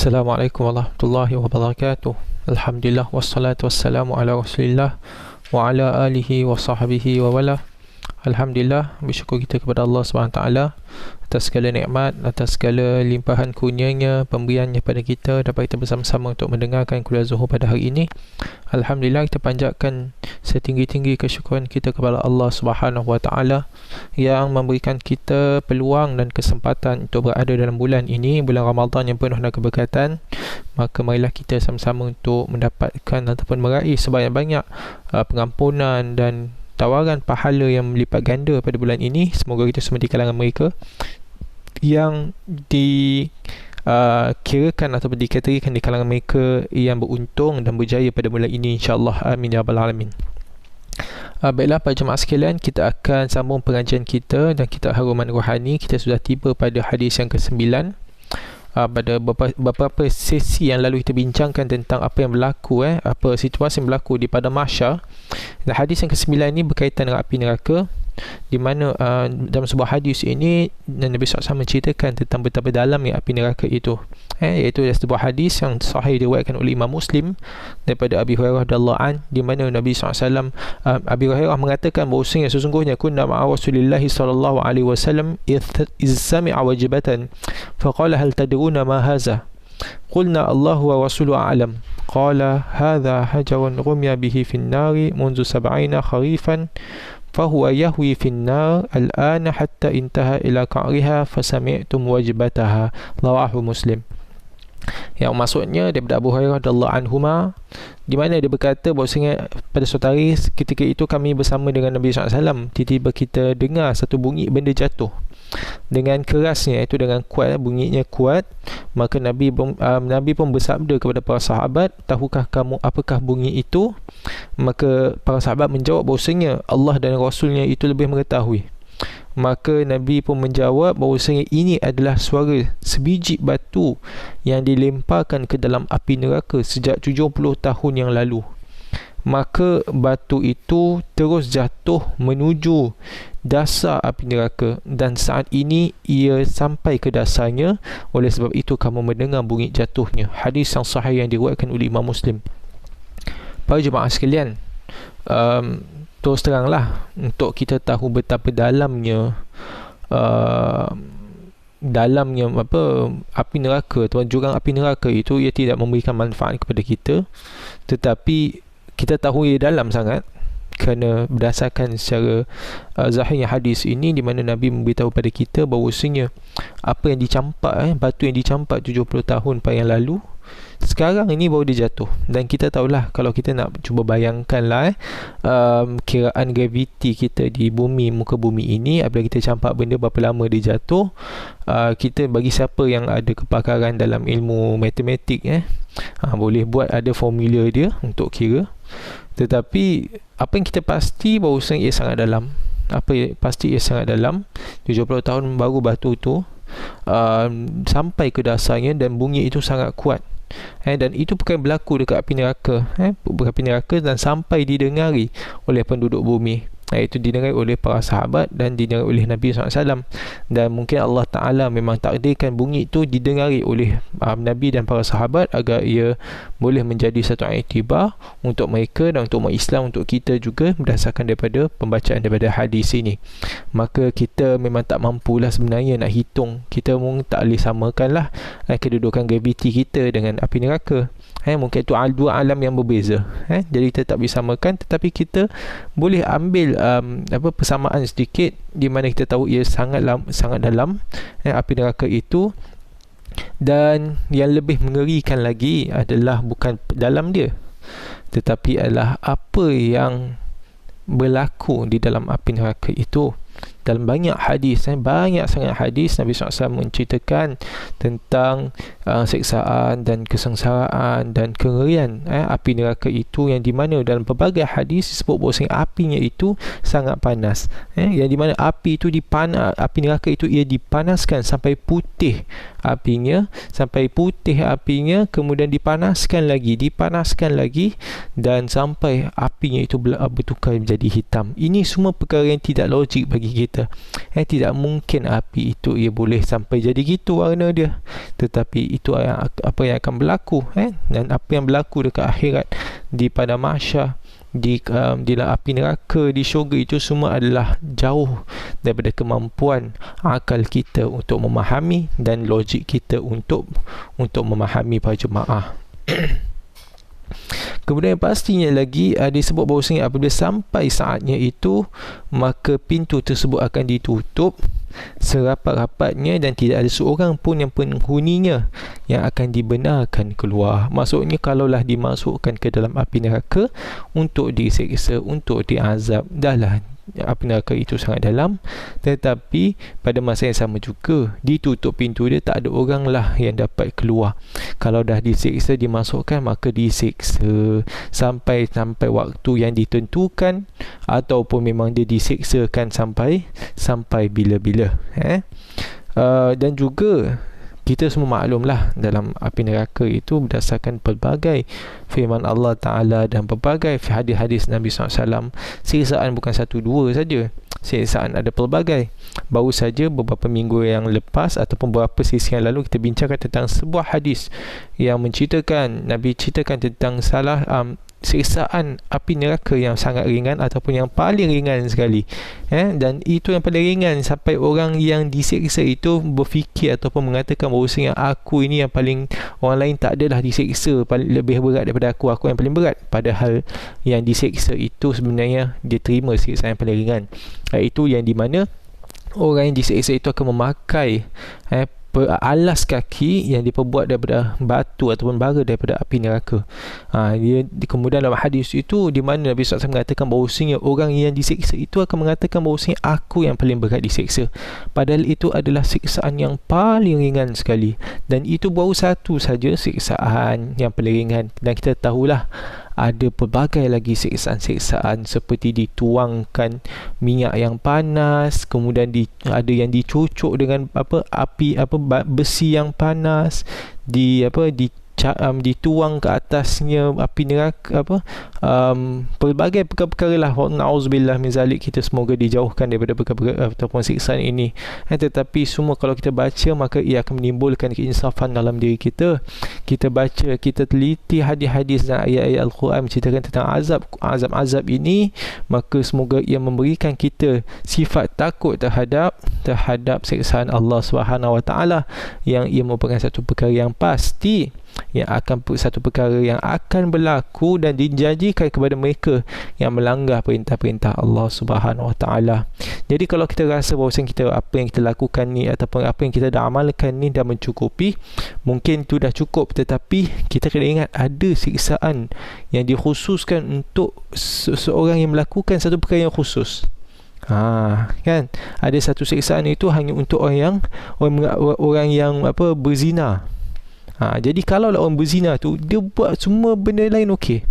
Assalamualaikum warahmatullahi wabarakatuh. Alhamdulillah wassalatu wassalamu ala Rasulillah wa ala alihi wa sahbihi wa wala. Alhamdulillah, bersyukur kita kepada Allah SWT atas segala nikmat, atas segala limpahan kurnianya, pemberiannya pada kita, dapat kita bersama-sama untuk mendengarkan kuliah Zuhur pada hari ini. Alhamdulillah, kita panjatkan setinggi-tinggi kesyukuran kita kepada Allah SWT yang memberikan kita peluang dan kesempatan untuk berada dalam bulan ini, bulan Ramadan yang penuh dengan keberkatan. Maka marilah kita sama-sama untuk mendapatkan ataupun meraih sebanyak-banyak pengampunan dan tawaran pahala yang melipat ganda pada bulan ini. Semoga kita semua di kalangan mereka yang dikirakan ataupun dikategorikan di kalangan mereka yang beruntung dan berjaya pada bulan ini, insya-Allah. Amin ya rabbal alamin. Baiklah para jemaah sekalian, kita akan sambung pengajian kita dan kita haruman rohani. Kita sudah tiba pada hadis yang ke-9. Pada beberapa sesi yang lalu kita bincangkan tentang apa yang berlaku, apa situasi yang berlaku di padang mahsyar. Dan hadis yang ke-9 ini berkaitan dengan api neraka, di mana dalam sebuah hadis ini Nabi SAW menceritakan tentang betapa dalamnya api neraka itu, iaitu sebuah hadis yang sahih diriwayatkan oleh Imam Muslim daripada Abi Hurairah radhiyallahu an, di mana Nabi SAW, Abi Hurairah mengatakan bahawasanya sesungguhnya kunna ma'a Rasulillah sallallahu alaihi wasallam iz sami'a wajibatan faqala hal tadruna ma hadza qulna Allah wa rasuluhu a'lam qala hadha hajarun rumya bihi fin nari منذ 70 kharifan فهو يهوي في النار الآن حتى انتهى إلى قعرها فسمعتم وجبتها رواه مسلم. Yang maksudnya daripada Abu Hurairah radhiyallahu anhuma, di mana dia berkata bahawasanya pada suatu hari ketika itu kami bersama dengan Nabi SAW, tiba-tiba kita dengar satu bunyi benda jatuh dengan kerasnya, itu dengan kuat, bunyinya kuat. Maka Nabi pun bersabda kepada para sahabat, tahukah kamu apakah bunyi itu? Maka para sahabat menjawab bahawasanya Allah dan Rasulnya itu lebih mengetahui. Maka Nabi pun menjawab bahawasanya ini adalah suara sebiji batu yang dilemparkan ke dalam api neraka sejak 70 tahun yang lalu. Maka batu itu terus jatuh menuju dasar api neraka, dan saat ini ia sampai ke dasarnya. Oleh sebab itu kamu mendengar bunyi jatuhnya. Hadis yang sahih yang diriwayatkan oleh Imam Muslim. Para jemaah sekalian, terus teranglah, untuk kita tahu betapa dalamnya api neraka atau jurang api neraka itu, ia tidak memberikan manfaat kepada kita, tetapi kita tahu ia dalam sangat kerana berdasarkan secara zahirnya hadis ini, di mana Nabi memberitahu pada kita bahawasanya apa yang dicampak, batu yang dicampak 70 tahun yang lalu, sekarang ini baru dia jatuh. Dan kita tahulah, kalau kita nak cuba bayangkanlah kiraan graviti kita di bumi, muka bumi ini, apabila kita campak benda berapa lama dia jatuh. Kita, bagi siapa yang ada kepakaran dalam ilmu matematik, boleh buat ada formula dia untuk kira. Tetapi apa yang kita pasti bahawasanya ia sangat dalam. Pasti ia sangat dalam. 70 tahun baru batu tu sampai ke dasarnya, dan bunyi itu sangat kuat. Dan itu bukan berlaku dekat api neraka, api neraka, dan sampai didengari oleh penduduk bumi. Itu didengari oleh para sahabat dan didengari oleh Nabi SAW. Dan mungkin Allah Ta'ala memang takdirkan bunyi itu didengari oleh Nabi dan para sahabat agar ia boleh menjadi satu iktibar untuk mereka dan untuk umat Islam, untuk kita juga, berdasarkan daripada pembacaan daripada hadis ini. Maka kita memang tak mampulah sebenarnya nak hitung. Kita pun tak boleh samakanlah kedudukan graviti kita dengan api neraka. Mungkin itu dua alam yang berbeza. Jadi kita tak boleh samakan, tetapi kita boleh ambil persamaan sedikit, di mana kita tahu ia sangat dalam api neraka itu. Dan yang lebih mengerikan lagi adalah bukan dalam dia, tetapi adalah apa yang berlaku di dalam api neraka itu. Dalam banyak hadis, banyak sangat hadis, Nabi SAW menceritakan tentang seksaan dan kesengsaraan dan kengerian api neraka itu, yang di mana dalam pelbagai hadis disebut bahawa apinya itu sangat panas, yang di mana api neraka itu ia dipanaskan sampai putih apinya, kemudian dipanaskan lagi, dan sampai apinya itu bertukar menjadi hitam. Ini semua perkara yang tidak logik bagi bagi kita. Tidak mungkin api itu ia boleh sampai jadi gitu warna dia, tetapi itu apa yang akan berlaku, dan apa yang berlaku dekat akhirat, di pada mahsyar, di api neraka, di syurga, itu semua adalah jauh daripada kemampuan akal kita untuk memahami dan logik kita untuk memahami para jemaah. Kemudian pastinya lagi disebut bahawasanya apabila sampai saatnya itu, maka pintu tersebut akan ditutup serapat-rapatnya dan tidak ada seorang pun yang penghuninya yang akan dibenarkan keluar. Maksudnya kalaulah dimasukkan ke dalam api neraka untuk diseksa, untuk diazab, dahlah api neraka itu sangat dalam, tetapi pada masa yang sama juga ditutup pintu dia, tak ada orang lah yang dapat keluar. Kalau dah diseksa, dimasukkan, maka diseksa sampai waktu yang ditentukan, ataupun memang dia diseksakan sampai bila-bila. Dan juga kita semua maklumlah dalam api neraka itu berdasarkan pelbagai firman Allah Ta'ala dan pelbagai hadis-hadis Nabi SAW, siksaan bukan satu dua saja, siksaan ada pelbagai. Baru saja beberapa minggu yang lepas ataupun beberapa sesi yang lalu kita bincangkan tentang sebuah hadis yang menceritakan, Nabi ceritakan tentang siksaan api neraka yang sangat ringan ataupun yang paling ringan sekali, dan itu yang paling ringan sampai orang yang diseksa itu berfikir ataupun mengatakan bahawasanya aku ini yang paling, orang lain tak adalah diseksa paling lebih berat daripada aku yang paling berat, padahal yang diseksa itu sebenarnya dia terima siksaan yang paling ringan, iaitu yang di mana orang yang diseksa itu akan memakai alas kaki yang diperbuat daripada batu ataupun bara daripada api neraka. Kemudian dalam hadis itu di mana Nabi SAW mengatakan bahawasanya orang yang diseksa itu akan mengatakan bahawasanya aku yang paling berat diseksa, padahal itu adalah siksaan yang paling ringan sekali, dan itu baru satu saja siksaan yang paling ringan. Dan kita tahulah ada pelbagai lagi siksaan-siksaan seperti dituangkan minyak yang panas, kemudian ada yang dicucuk dengan besi yang panas, dituang ke atasnya api neraka, pelbagai perkara-perkara lah. Na'udzubillah min zalik, kita semoga dijauhkan daripada perkara-perkara ataupun siksaan ini. Tetapi semua kalau kita baca, maka ia akan menimbulkan keinsafan dalam diri kita. Kita baca, kita teliti hadis-hadis dan ayat-ayat Al-Quran menceritakan tentang azab ini, maka semoga ia memberikan kita sifat takut terhadap siksaan Allah Subhanahu Wa Taala, yang ia merupakan satu perkara yang pasti, yang akan satu perkara yang akan berlaku dan dijanjikan kepada mereka yang melanggar perintah-perintah Allah Subhanahu Wa Taala. Jadi kalau kita rasa bahawa apa yang kita lakukan ni ataupun apa yang kita dah amalkan ni dah mencukupi, mungkin itu dah cukup, tetapi kita kena ingat ada siksaan yang dikhususkan untuk seseorang yang melakukan satu perkara yang khusus. Kan ada satu siksaan itu hanya untuk orang yang berzina. Jadi kalau orang berzina tu, dia buat semua benda lain okey,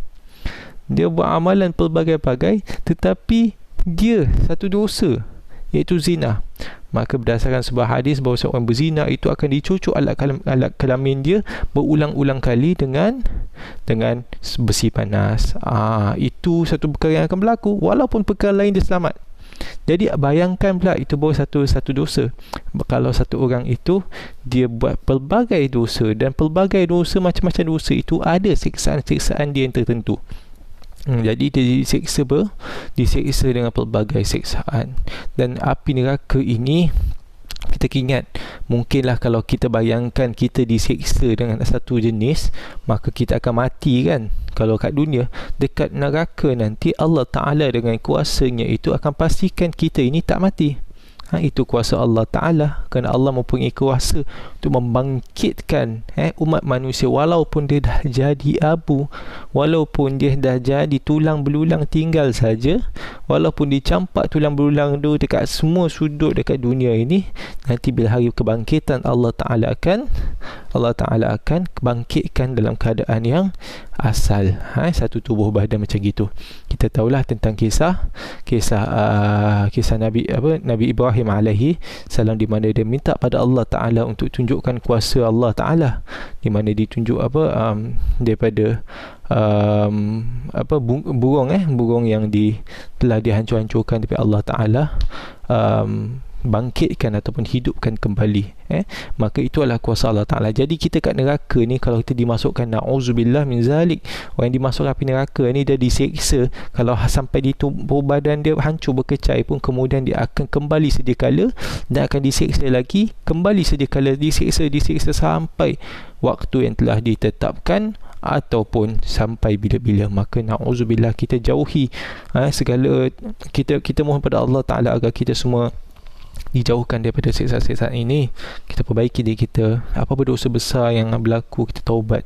dia buat amalan pelbagai-bagai, tetapi dia satu dosa, iaitu zina, maka berdasarkan sebuah hadis bahawa seorang berzina itu akan dicucuk alat kelamin dia berulang-ulang kali dengan besi panas. Itu satu perkara yang akan berlaku walaupun perkara lain dia selamat. Jadi bayangkan pula itu baru satu dosa. Kalau satu orang itu dia buat pelbagai dosa, dan pelbagai dosa, macam-macam dosa itu ada siksaan-siksaan dia yang tertentu. Jadi dia diseksa dengan pelbagai siksaan. Dan api neraka ini, kita ingat, mungkinlah kalau kita bayangkan kita diseksa dengan satu jenis, maka kita akan mati kan. Kalau kat dunia, dekat neraka nanti Allah Ta'ala dengan kuasanya itu akan pastikan kita ini tak mati. Itu kuasa Allah Ta'ala, kerana Allah mempunyai kuasa untuk membangkitkan umat manusia walaupun dia dah jadi abu, walaupun dia dah jadi tulang belulang tinggal saja, walaupun dicampak tulang belulang tu dekat semua sudut dekat dunia ini, nanti bila hari kebangkitan Allah Ta'ala akan bangkitkan dalam keadaan yang asal, satu tubuh badan macam gitu. Kita tahulah tentang kisah Nabi Ibrahim alaihi salam, di mana dia minta pada Allah Ta'ala untuk tunjukkan kuasa Allah Ta'ala, di mana ditunjuk daripada burung yang telah dihancur-hancurkan tapi Allah Ta'ala bangkitkan ataupun hidupkan kembali, maka itu adalah kuasa Allah Ta'ala. Jadi kita kat neraka ni, kalau kita dimasukkan, na'udzubillah min zalik, orang yang dimasukkan api neraka ni dia diseksa, kalau sampai di tubuh badan dia hancur berkecai pun, kemudian dia akan kembali sedia kala dan akan diseksa lagi, kembali sedia kala, diseksa sampai waktu yang telah ditetapkan ataupun sampai bila-bila. Maka na'udzubillah, kita jauhi segala, kita mohon pada Allah Ta'ala agar kita semua dijauhkan daripada siksa-siksa ini. Kita perbaiki diri kita. Apa dosa besar yang berlaku, kita taubat.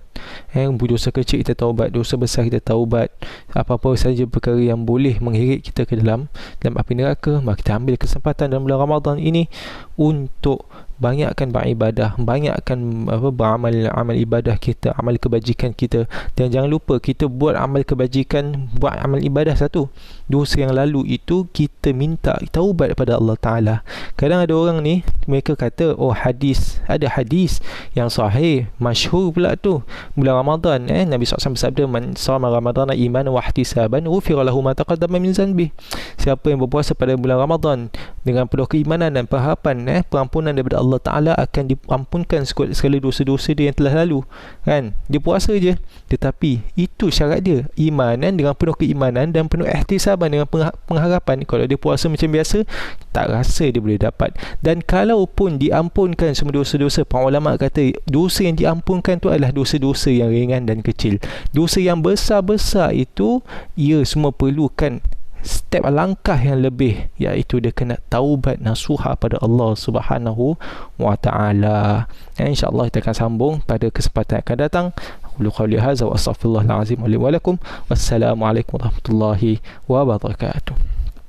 Dosa kecil kita taubat, dosa besar kita taubat. Apa-apa saja perkara yang boleh mengheret kita ke dalam api neraka, maka kita ambil kesempatan dalam bulan Ramadan ini untuk banyakkan beribadah, banyakkan beramal, amal ibadah kita, amal kebajikan kita. Dan jangan lupa, kita buat amal kebajikan, buat amal ibadah satu, dosa yang lalu itu kita minta taubat kepada Allah Ta'ala. Kadang ada orang ni, mereka kata, oh ada hadis yang sahih, masyhur pula tu, bulan Ramadan, Nabi SAW bersabda, man shama ramadana imanan wa ihtisaban ghufira lahu ma taqaddama min zanbi. Siapa yang berpuasa pada bulan Ramadan dengan penuh keimanan dan pengharapan pengampunan daripada Allah Ta'ala, akan diampunkan segala dosa-dosa dia yang telah lalu, kan. Dia puasa je, tetapi itu syarat dia, imanan, dengan penuh keimanan dan penuh ihtisaban, dengan pengharapan. Kalau dia puasa macam biasa, tak rasa dia boleh dapat. Dan kalau pun diampunkan semua dosa-dosa, para ulama kata dosa yang diampunkan tu adalah dosa-dosa yang ringan dan kecil. Dosa yang besar-besar itu, ia semua perlukan step langkah yang lebih, iaitu dia kena taubat nasuha pada Allah Subhanahu wa Ta'ala. InsyaAllah kita akan sambung pada kesempatan yang akan datang. Aqulu qawli hadza wa astaghfirullahal azim li wa lakum. Wassalamualaikum warahmatullahi wabarakatuh.